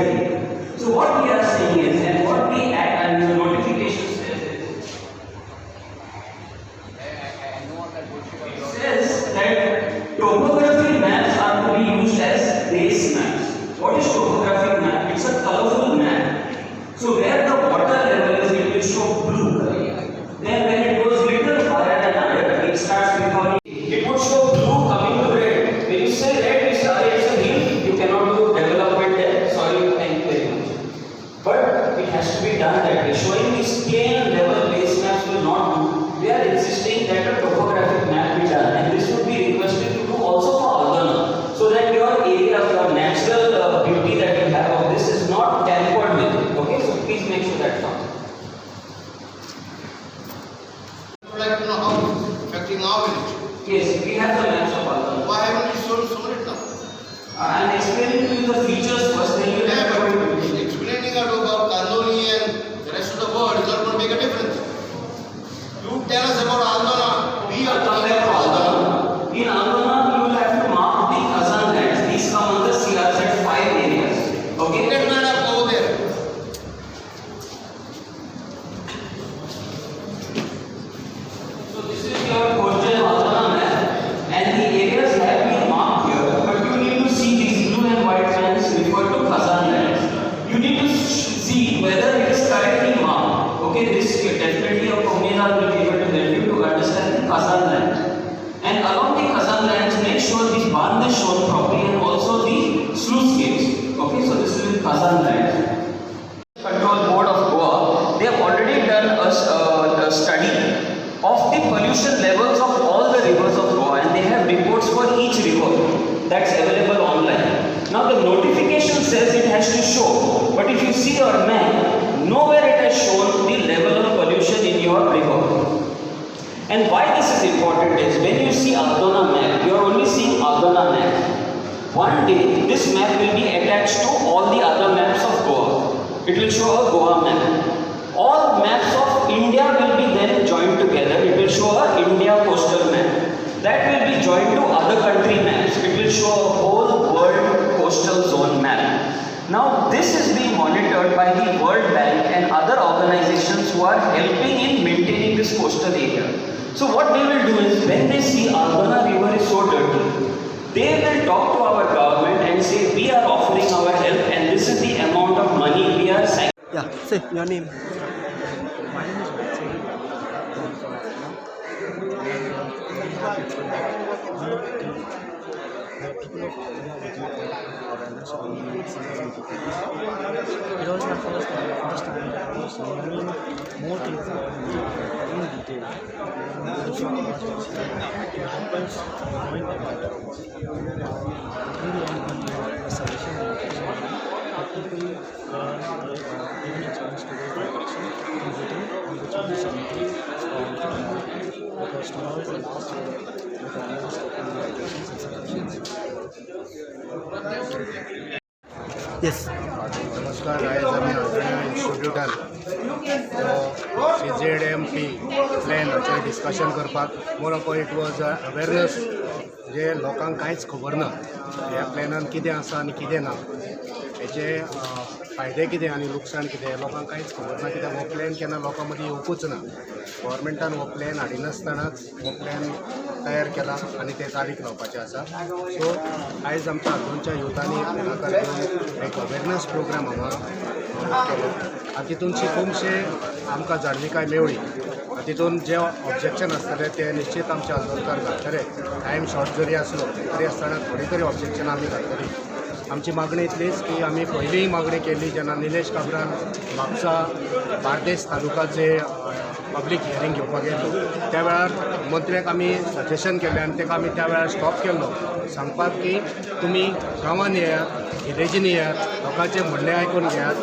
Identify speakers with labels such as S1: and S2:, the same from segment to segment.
S1: yesterday. So what we are saying is, and what we add and the notification says is, it says that topography maps are to be used as base maps. What is topographic map? It's a colorful map. So where the water level is, it will show blue color. Then when it goes little higher than higher, it starts becoming, it would show blue coming to red. When you say red, it's a hill, you cannot do development there. Sorry, thank you very much. But it has to be done that way. Showing these plain level base maps will not do. We are insisting that a topographic map be done, and this would be requested to do also for Aldana, so that your area, your natural beauty that you have of this is not tampered with. Okay, so please make sure that comes.
S2: I would like to know how it's affecting our village.
S1: Yes, we have the maps of Aldana.
S2: Why haven't you shown it now?
S1: I am explaining to you the features first, then you will have to
S2: Explaining about Kandoni and the rest of the world is not going to make a difference. You tell us about Aldana. We are talking about Aldana.
S1: In Aldana, you will have to mark the Khazan lands. These come under CRZ 5 areas. Okay?
S2: Let me go there.
S1: So this is your Khorjan Aldana map, and the areas have been marked here. But you need to see these blue and white lines refer to Khazan lands. You need to see whether it is correctly marked. Okay, this definitely a communal will be able to help you to understand the Khazan lands. And along the Khazan lands, make sure the band is shown properly and also the sluice gates. Okay, so this is the Khazan lands. Control Board of Goa, they have already done a study of the pollution levels of all the rivers of Goa, and they have reports for each river that's available online. Now the notification says it has to show, but if you see your map, nowhere it has shown the level of pollution in your river. And why this is important is, when you see Aldana map, you are only seeing Aldana map. One day, this map will be attached to all the other maps of Goa. It will show a Goa map. All maps of India will be then joined together. It will show a India coastal map. That will be joined to other country maps. It will show a whole world coastal zone map. Now, this is being monitored by the World Bank and other organizations who are helping in maintaining this coastal area. So what they will do is, when they see Aldana river is so dirty, they will talk to our government and say, we are offering our help and this is the amount of money we are saying.
S3: Yeah, say your name.
S4: My name is Vatsali. It was my first time I was learning more things in detail. It happens knowing about it. Really, I'm a suggestion that people given a chance to go direction in detail, which will be something because tomorrow is the last year with almost education institutions.
S3: Yes.
S5: नमस्कार, आयज आमी आंतरड्या इन्स्टिट्यूटान CZMP plan हाचेर discussion करपाक मोरोको it was awareness जे लोकांक कांयच खबर ना ह्या प्लॅनान कितें आसा आनी कितें ना हेचे फायदे कितें आनी लुकसाण कितें लोकांक कांयच खबर ना कित्याक हो प्लॅन केन्ना लोकां मदीं येवंकूच ना गव्हर्मेंटान हो प्लॅन हाडिनासतनाच हो प्लॅन तयार केला आनी ते चालीक लावपाचें आसा सो आयज आमच्या हातूंच्या युथांनी फुडाकार घेवन एक अवेरनेस प्रोग्राम हांगा केलो हातूंतशी खुबशे आमकां जाणविकाय मेवळी हातूंत जे ऑब्जेक्शन आसतले ते निश्चित आमचे आंदोलकार घालतले टायम शॉर्ट जरी आसलो तरी आसतना थोडी तरी ऑब्जेक्शनां आमी घालतली आमची मागणी इतलीच की आमी पयलींय मागणी केल्ली जेन्ना निलेश काब्रान म्हापसा बार्देस तालुकाचे पब्लीक हियरींग घेवपाक गेल्लो त्या वेळार मंत्र्याक आमी सजेशन केलें आनी ताका आमी त्या वेळार स्टॉप केल्लो सांगपाक की तुमी गांवांत येयात विलेजीन येयात लोकांचें म्हणणें आयकून घेयात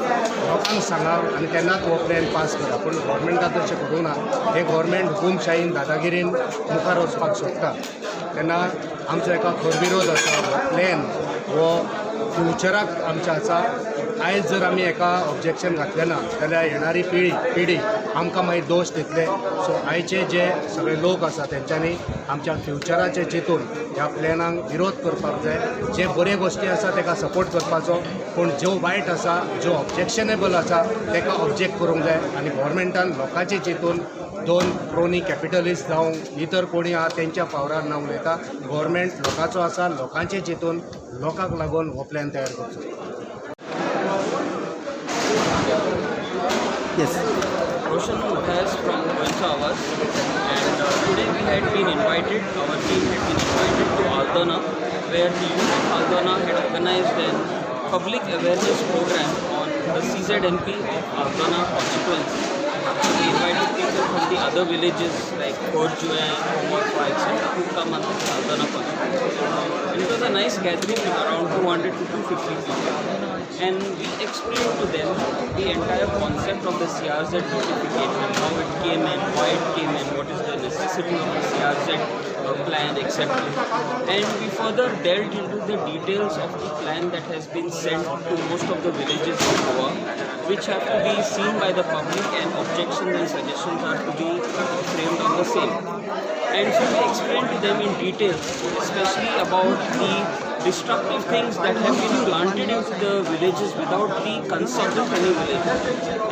S5: लोकांक सांगात आनी तेन्नाच हो प्लॅन पास करा पूण गव्हर्मेंटान तशें करूं ना हे गव्हर्मेंट हुकूमशाहीन दादागिरीन मुखार वचपाक सोदता तेन्ना आमचो एका खरविरोध आसा हो प्लॅन हो फ्युचराक आमच्या आसा आयज जर आमी एका ऑब्जेक्शन घातलें ना जाल्यार येणारी पिढी आमकां मागीर दोश दितले. सो आयचे जे सगळे लोक आसा तेंच्यांनी आमच्या फ्युचराचे चिंतून ह्या प्लॅनांक विरोध करपाक जाय. जे बरे गोश्टी आसा ताका सपोर्ट करपाचो, पूण ज्यो वायट आसा, ज्यो ऑब्जेक्शनेबल आसा ताका ऑब्जेक्ट करूंक जाय. आनी गव्हर्मेंटान लोकांचे चिंतून दोन क्रोनी कॅपिटलिस्ट जावं इतर कोणी आहा तेंच्या पावरार ना उलयता. गव्हर्मेंट लोकांचो आसा, लोकांचे चिंतून लोकांक लागून हो प्लॅन तयार करचो.
S3: Yes.
S1: Roshan Mukhaz from Goenka Awas, and today we had been invited, our team had been invited to Aldona, where the youth of Aldona had organized a public awareness program on the CZMP of Aldona constituency. We invited people from the other villages like Korju and Homorpa, etc. to come on the Aldona constituency. And it was a nice gathering with around 200 to 250 people. And we explained to them the entire concept of the CRZ notification, how it came in, why it came in, what is the necessity of the CRZ plan, etc. And we further delved into the details of the plan that has been sent to most of the villages in Goa, which have to be seen by the public, and objections and suggestions are to be framed on the same. And so we explained to them in detail, especially about the destructive things that have been planted into the villages without the consent of any village.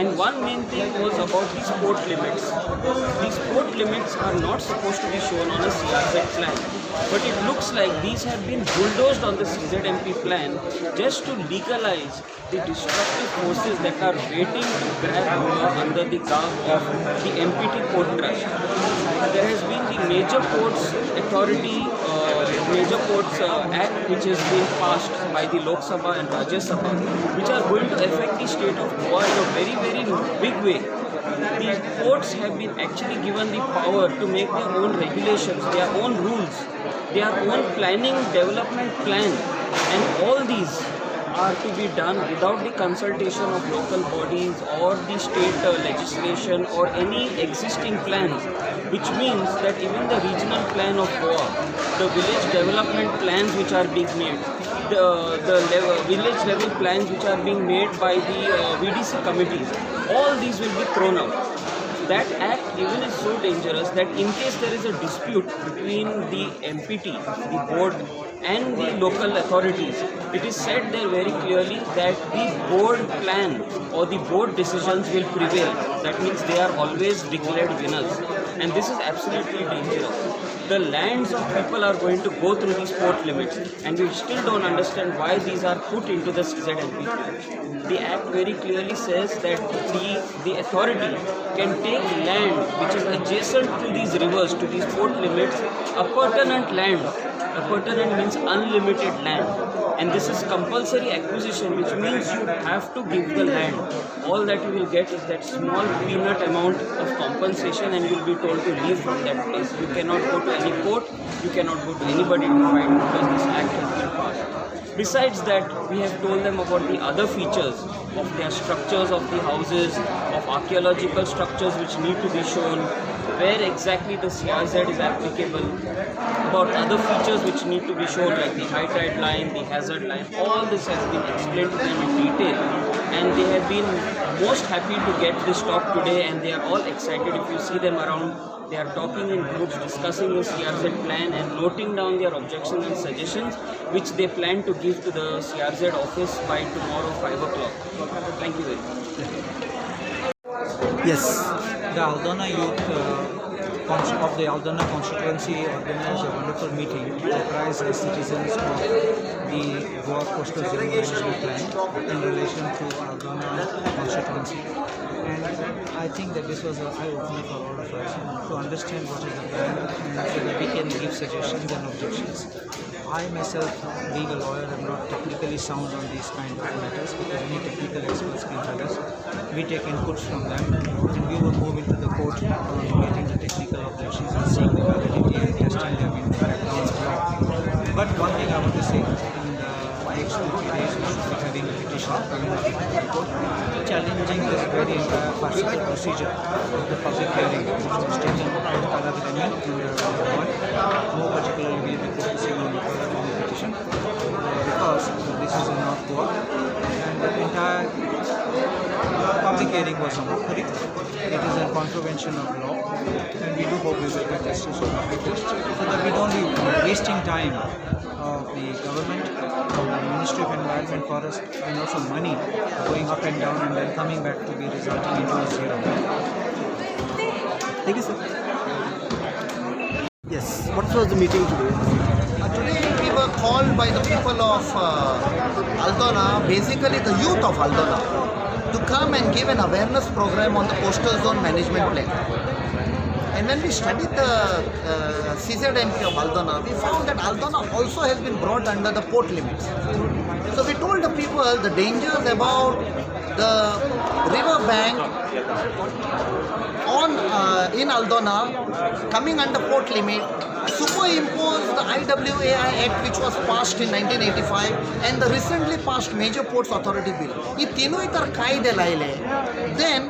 S1: And one main thing was about the sport limits. These sport limits are not supposed to be shown on a CRZ plan, but it looks like these have been bulldozed on the CZMP plan just to legalize the destructive forces that are waiting to grab over under the garb of the MPT Port Trust. There has been the Major Ports Authority, Major Ports Act, which has been passed by the Lok Sabha and Rajya Sabha, which are going to affect the state of Goa in a very, very big way. The ports have been actually given the power to make their own regulations, their own rules, their own planning, development plan, and all these are to be done without the consultation of local bodies or the state legislation or any existing plans, which means that even the regional plan of Goa, the village development plans which are being made, the village level plans which are being made by the VDC committees, all these will be thrown out. That act even is so dangerous that in case there is a dispute between the MPT, the board, and the local authorities, it is said there very clearly that the board plan or the board decisions will prevail. That means they are always declared winners, and this is absolutely dangerous. The lands of people are going to go through these port limits, and we still don't understand why these are put into the CZMP plan. The act very clearly says that the authority can take land which is adjacent to these rivers, to these port limits, appurtenant land. Appurtenant means unlimited land, and this is compulsory acquisition, which means you have to give the land. All that you will get is that small peanut amount of compensation, and you will be told to leave from that place. You cannot go to any court, you cannot go to anybody to fight, because this act has been passed. Besides that, we have told them about the other features of their structures of the houses, of archaeological structures which need to be shown, where exactly the CRZ is applicable, about other features which need to be shown like the high tide line, the hazard line. All this has been explained to them in detail, and they have been most happy to get this talk today, and they are all excited. If you see them around, they are talking in groups, discussing the CRZ plan and noting down their objections and suggestions, which they plan to give to the CRZ office by tomorrow 5 o'clock. Thank you very much.
S3: Yes.
S4: The Aldona youth of the Aldona constituency organized a wonderful meeting to apprise the citizens of the Goa Coastal Zone Management Plan in relation to Aldona constituency. And I think that this was an eye-opener for all of us to understand what is the plan, and so that we can give suggestions and objections. I myself, being a lawyer, am not technically sound on these kind of matters, because any technical experts can tell us. We take inputs from them, and we will move into the court on getting the technical objections and seeing the validity and testing them in the background law. But one thing I want to say, in the next 2-3 days we should be having a petition coming up to the High Court challenging this very farcical procedure of the public hearing which was taken by Kalavidani in the board. More particularly we will be focusing on the petition because this is in North Goa, and the entire public hearing was on Hurry. it is in contravention of law, and we do hope we will get justice on this, so that we don't be wasting time of the government, of the Ministry of Environment, Forest, and also money going up and down and then coming back to be resulting into a zero.
S3: Thank you, sir. Yes. What was the meeting today?
S6: Today we were called by the people of Aldona, basically the youth of Aldona, to come and give an awareness program on the coastal zone management plan. And when we studied the CZMP of Aldona, we found that Aldona also has been brought under the port limits. So we told the people the dangers about the river bank in Aldona coming under port limit, superimpose the IWAI Act which was passed in 1985 and the recently passed Major Ports Authority Bill. ये तीनों ही तर कायदे लायले, then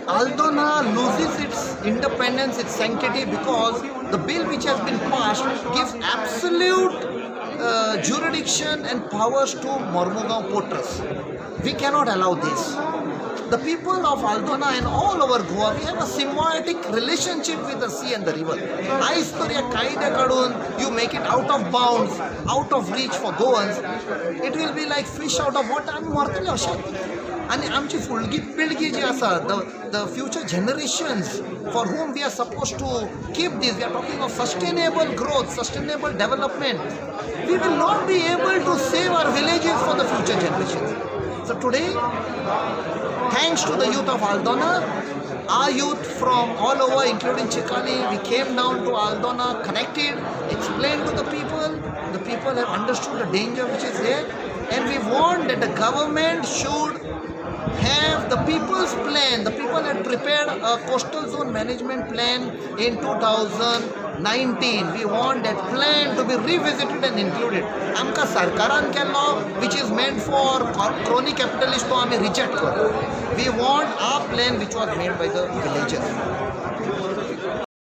S6: Aldona loses its independence, its sanctity, because the bill which has been passed gives absolute jurisdiction and powers to Mormugao Port Trust. We cannot allow this. The people of Aldona and all over Goa, we have a symbiotic relationship with the sea and the river. Ais तर या कायदे काढून you make it out of bounds, out of reach for Goans, it will be like fish out of water. आम्ही मरतले अशें. आणि आमची फुडली पिळगी जी आसा, the future generations for whom we are supposed to keep this, we are talking of sustainable growth, sustainable development. We will not be able to save our villages for the future generations. So today, thanks to the youth of Aldona, our youth from all over, including Chikali, we came down to Aldona, connected, explained to the people. The people have understood the danger which is there, and we want that the government should have the people's plan. The people had prepared a coastal zone management plan in 2019. We want that plan to be revisited and included. आमका सरकारान केल्लो which is meant for crony capitalists तो आमी reject करता. We want our plan which was made by the villagers.